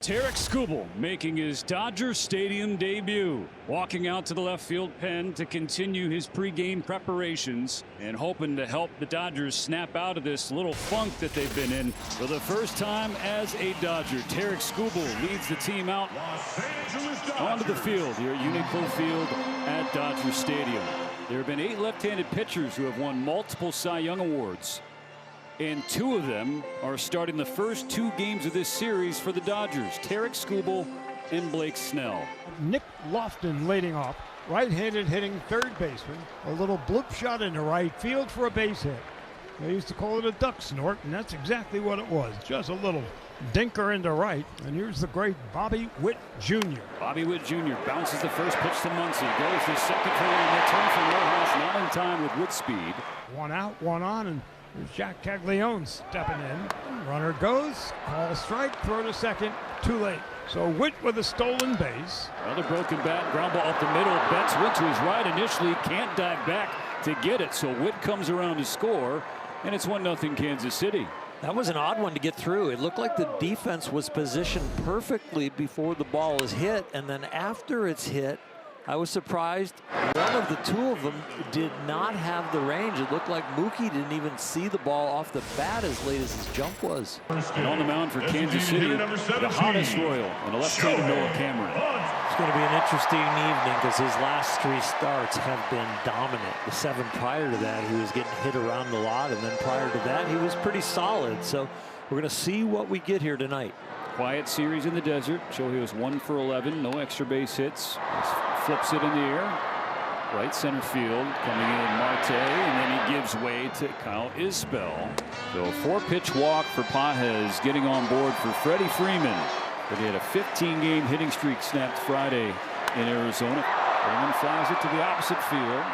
Tarik Skubal making his Dodger Stadium debut, walking out to the left field pen to continue his pregame preparations and hoping to help the Dodgers snap out of this little funk that they've been in for the first time as a Dodger. Tarik Skubal leads the team out onto the field here at Unico Field at Dodger Stadium. There have been 8 left-handed pitchers who have won multiple Cy Young Awards, and 2 of them are starting the first 2 games of this series for the Dodgers. Tarik Skubal and Blake Snell. Nick Lofton leading off, right-handed hitting third baseman. A little bloop shot into right field for a base hit. They used to call it a duck snort, and that's exactly what it was. Just a little dinker into right. And here's the great Bobby Witt Jr. Bobby Witt Jr. bounces the first pitch to Muncy. Goes to second for a return from Rojas, not in time with Witt speed. 1 out, 1 on, and there's Jack Caglione stepping in. Runner goes, call strike, throw to second, too late. So Witt with a stolen base. Another broken bat, ground ball up the middle. Betts went to his right initially, can't dive back to get it. So Witt comes around to score, and it's 1-0 Kansas City. That was an odd one to get through. It looked like the defense was positioned perfectly before the ball is hit, and then after it's hit, I was surprised one of the 2 of them did not have the range. It looked like Mookie didn't even see the ball off the bat as late as his jump was. And on the mound for Kansas City, the hottest Royal, and a left-handed Noah Cameron. It's going to be an interesting evening because his last 3 starts have been dominant. The 7 prior to that, he was getting hit around a lot, and then prior to that, he was pretty solid. So we're going to see what we get here tonight. Quiet series in the desert. Shohei was 1 for 11, no extra base hits. Flips it in the air, right center field, coming in Marte, and then he gives way to Kyle Isbell. So a 4-pitch walk for Pages, getting on board for Freddie Freeman. But he had a 15-game hitting streak snapped Friday in Arizona. Freeman flies it to the opposite field.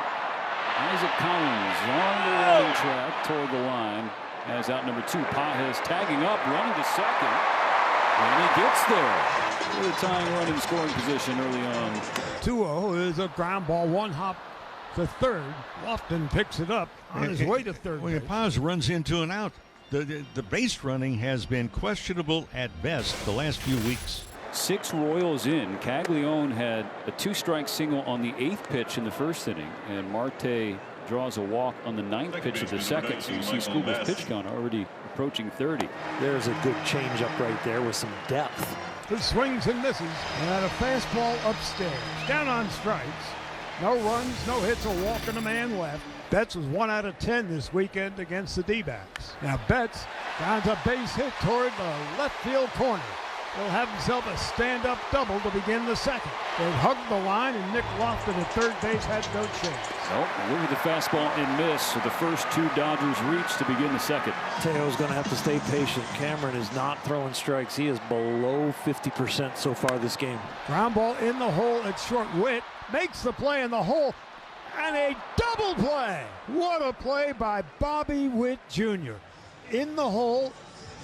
Isaac Collins on the running track toward the line as out number 2. Pages tagging up, running to second, and he gets there. With a tying run in scoring position early on. 2-0 is a ground ball, 1 hop to third. Lofton picks it up on his way to third base. Paz runs into an out. The base running has been questionable at best the last few weeks. 6 Royals in. Caglione had a 2-strike single on the 8th pitch in the first inning, and Marte draws a walk on the 9th pitch of the second. So you see Skubal's pitch count already approaching 30. There's a good changeup right there with some depth. It swings and misses, and had a fastball upstairs. Down on strikes. No runs, no hits, a walk, and a man left. Betts was 1 out of 10 this weekend against the D-backs. Now Betts finds a base hit toward the left field corner. He'll have himself a stand-up double to begin the second. They hugged the line, and Nick Lofton at third base had no chance. So, look at the fastball and miss. So the first 2 Dodgers reach to begin the second. Teo's going to have to stay patient. Cameron is not throwing strikes. He is below 50% so far this game. Ground ball in the hole at short. Witt makes the play in the hole, and a double play. What a play by Bobby Witt Jr. In the hole,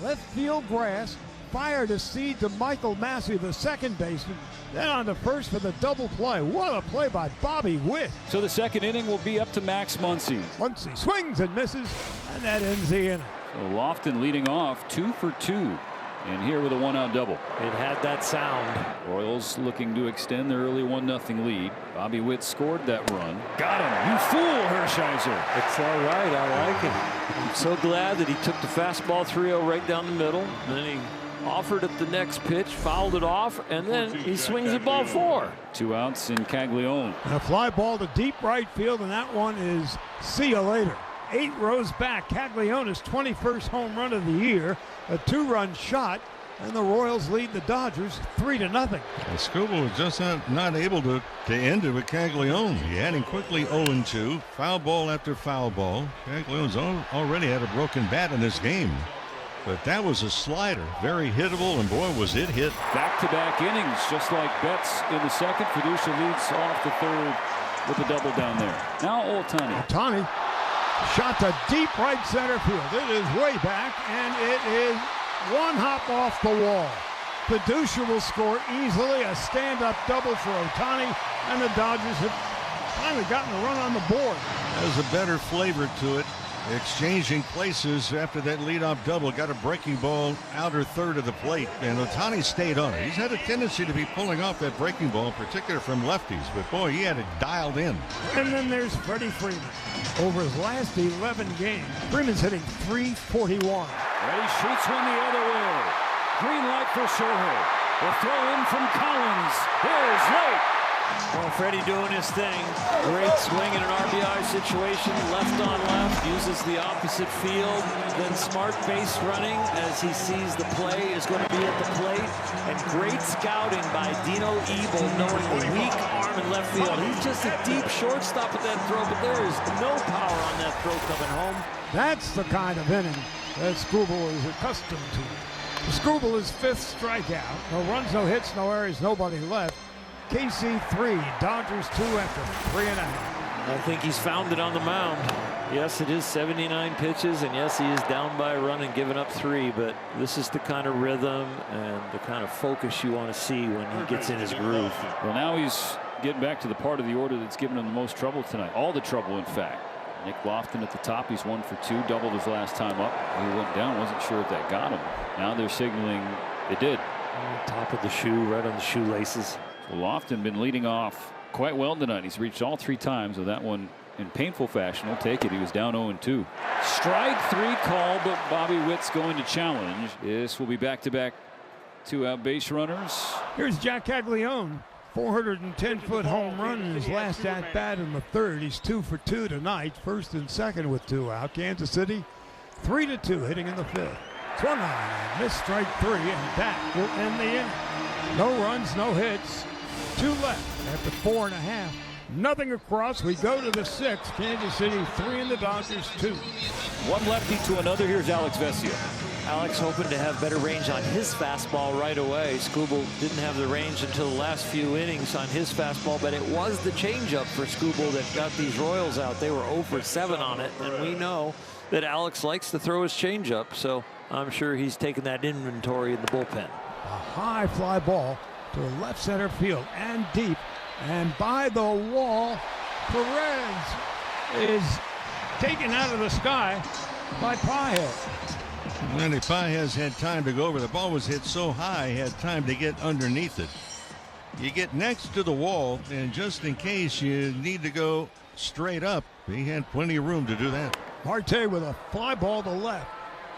left field grass. Fired a seed to Michael Massey, the second baseman, then on to first for the double play. What a play by Bobby Witt. So the second inning will be up to Max Muncy. Muncy swings and misses, and that ends the inning. So Lofton leading off 2 for 2, and here with a 1-out double. It had that sound. Royals looking to extend their early 1-0 lead. Bobby Witt scored that run. Got him. You fool, Hershiser. It's all right. I like it. I'm so glad that he took the fastball 3-0 right down the middle. And then he offered at the next pitch, fouled it off, and then he swings the ball 4. 2 outs in Caglione. And a fly ball to deep right field, and that one is see you later. 8 rows back. Caglione's 21st home run of the year, a 2-run shot, and the Royals lead the Dodgers 3-0. Skubal was just not able to end it with Caglione. He had him quickly 0-2, foul ball after foul ball. Caglione's already had a broken bat in this game. But that was a slider, very hittable, and boy, was it hit. Back-to-back innings, just like Betts in the second. Fiducia leads off the third with a double down there. Now Ohtani. Ohtani shot to deep right center field. It is way back, and it is 1 hop off the wall. Fiducia will score easily, a stand-up double for Ohtani, and the Dodgers have finally gotten a run on the board. There's a better flavor to it. exchanging places after that leadoff double. Got a breaking ball outer third of the plate, and Ohtani stayed on it. He's had a tendency to be pulling off that breaking ball, in particular from lefties, but boy, he had it dialed in. And then there's Freddie Freeman. Over his last 11 games, Freeman's hitting .341. Freddie shoots one the other way. Green light for Shohei. The throw in from Collins. There's late. Well, Freddie doing his thing. Great swing in an RBI situation. Left on left. Uses the opposite field. Then smart base running as he sees the play is going to be at the plate. And great scouting by Dino Ebel, knowing the weak arm in left field. He's just a deep shortstop with that throw, but there is no power on that throw coming home. That's the kind of inning that Skubal is accustomed to. Skubal is 5th strikeout. No runs, no hits, no errors, nobody left. KC 3, Dodgers 2 after 3.5. I think he's found it on the mound. Yes, it is 79 pitches, and yes, he is down by a run and giving up 3, but this is the kind of rhythm and the kind of focus you want to see when he gets in his groove. Well, now he's getting back to the part of the order that's given him the most trouble tonight. All the trouble, in fact. Nick Lofton at the top. He's 1 for 2, doubled his last time up. He went down, wasn't sure if that got him. Now they're signaling it did. Top of the shoe, right on the shoelaces. Well, Lofton been leading off quite well tonight. He's reached all 3 times with that one in painful fashion. He'll take it. He was down 0-2. Strike 3 called, but Bobby Witt's going to challenge. This will be back-to-back 2-out base runners. Here's Jack Caglione. 410-foot home run in his last at-bat in the 3rd. He's 2 for 2 tonight. 1st and 2nd with 2 out. Kansas City 3-2 hitting in the 5th. Swung on and missed strike 3, and that will end the inning. No runs, no hits. 2 left after 4.5. Nothing across. We go to the 6th. Kansas City 3 and the Dodgers 2. One lefty to another. Here's Alex Vesia. Alex hoping to have better range on his fastball right away. Skubal didn't have the range until the last few innings on his fastball, but it was the changeup for Skubal that got these Royals out. They were 0 for 7 on it, and we know that Alex likes to throw his changeup, so I'm sure he's taking that inventory in the bullpen. A high fly ball to left center field and deep, and by the wall, Perez is taken out of the sky by Paez. Randy Paez had time to go over. The ball was hit so high, he had time to get underneath it. You get next to the wall, and just in case you need to go straight up, he had plenty of room to do that. Marte with a fly ball to left,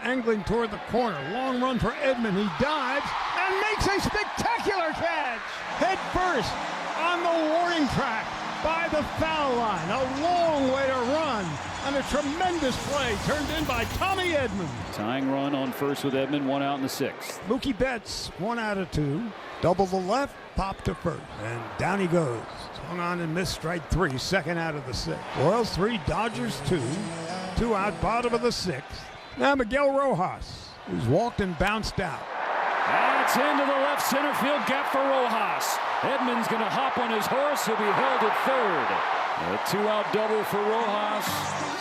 angling toward the corner. Long run for Edman. He dives and makes a spectacular catch. Head first on the warning track by the foul line. A long way to run. And a tremendous play turned in by Tommy Edman. Tying run on first with Edman, 1 out in the 6th. Mookie Betts, 1 out of 2. Double the left, pop to first. And down he goes. Swung on and missed strike 3, 2nd out of the 6th. Royals 3, Dodgers 2. 2 out, bottom of the 6th. Now Miguel Rojas, who's walked and bounced out. That's into the left center field gap for Rojas. Edman's going to hop on his horse. He'll be held at 3rd. A 2-out double for Rojas.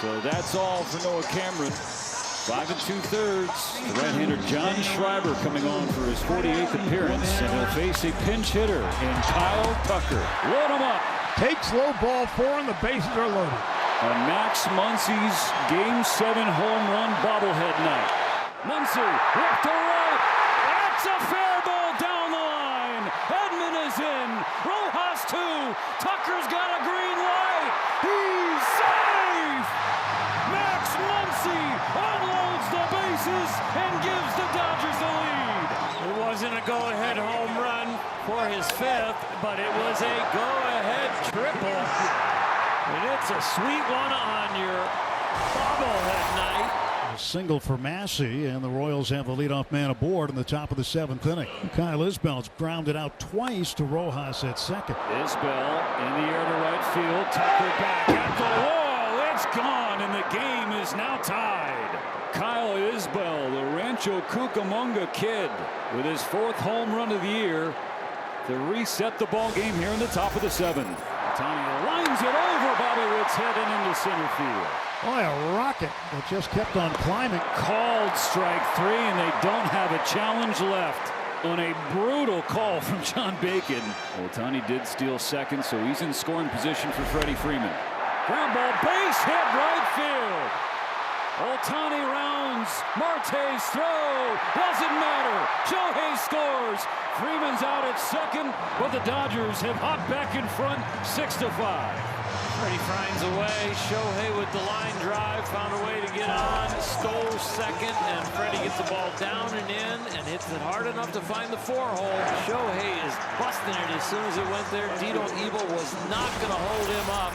So that's all for Noah Cameron. 5 2/3. The right-hander John Schreiber coming on for his 48th appearance, and he'll face a pinch hitter in Kyle Tucker. Load him up. Takes low ball 4 and the bases are loaded. On Max Muncy's Game 7 home run bobblehead night. Muncy, left to right. That's a fair ball down the line. Edman is in. Rojas 2. Tucker's got a green light. He's safe. Max Muncy unloads the bases and gives the Dodgers the lead. It wasn't a go-ahead home run for his 5th, but it was a go-ahead triple. And it's a sweet one on your bobblehead night. A single for Massey, and the Royals have the leadoff man aboard in the top of the 7th inning. Kyle Isbell's grounded out twice to Rojas at 2nd. Isbell in the air to right field. Tucker back at the wall. It's gone, and the game is now tied. Kyle Isbell, the Rancho Cucamonga kid, with his 4th home run of the year to reset the ball game here in the top of the 7th. Ohtani lines it over Bobby Witt's head and into center field. Boy, a rocket that just kept on climbing. Called strike 3, and they don't have a challenge left on a brutal call from John Bacon. Ohtani did steal 2nd, so he's in scoring position for Freddie Freeman. Ground ball, base hit right field. Ohtani rounds. Marte's throw doesn't matter. Shohei scores. Freeman's out at second, but the Dodgers have hopped back in front 6-5. Freddie finds a way. Shohei with the line drive found a way to get on. Stole second, and Freddie gets the ball down and in and hits it hard enough to find the 4-hole. Shohei is busting it as soon as it went there. Dito Evil was not going to hold him up.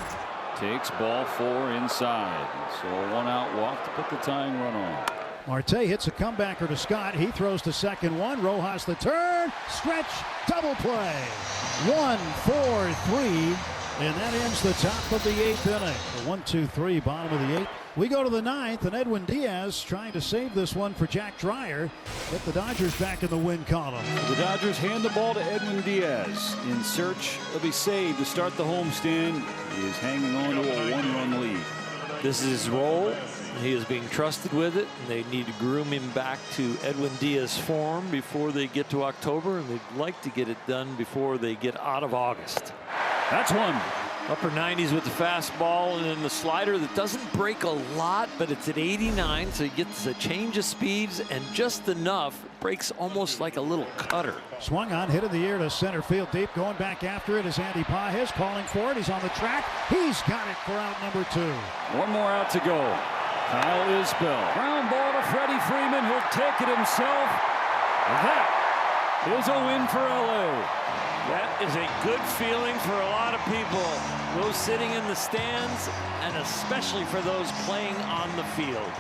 Takes ball 4 inside. So a 1-out walk to put the tying run on. Marte hits a comebacker to Scott. He throws to second one. Rojas the turn. Stretch. Double play. 1-4-3. And that ends the top of the 8th inning. The 1-2-3 bottom of the 8th. We go to the 9th, and Edwin Diaz trying to save this one for Jack Dreyer. Get the Dodgers back in the win column. The Dodgers hand the ball to Edwin Diaz in search of a save to start the homestand. He is hanging on to a 1-run lead. This is his role. He is being trusted with it, and they need to groom him back to Edwin Diaz form before they get to October, and they'd like to get it done before they get out of August. That's one. Upper 90s with the fastball, and then the slider that doesn't break a lot, but it's at 89, so he gets a change of speeds and just enough. Breaks almost like a little cutter. Swung on, hit in the air to center field deep. Going back after it is Andy Pages calling for it. He's on the track. He's got it for out number 2. One more out to go. Kyle Isbell. Ground ball to Freddie Freeman. He'll take it himself. That is a win for LA. That is a good feeling for a lot of people. Those sitting in the stands, and especially for those playing on the field.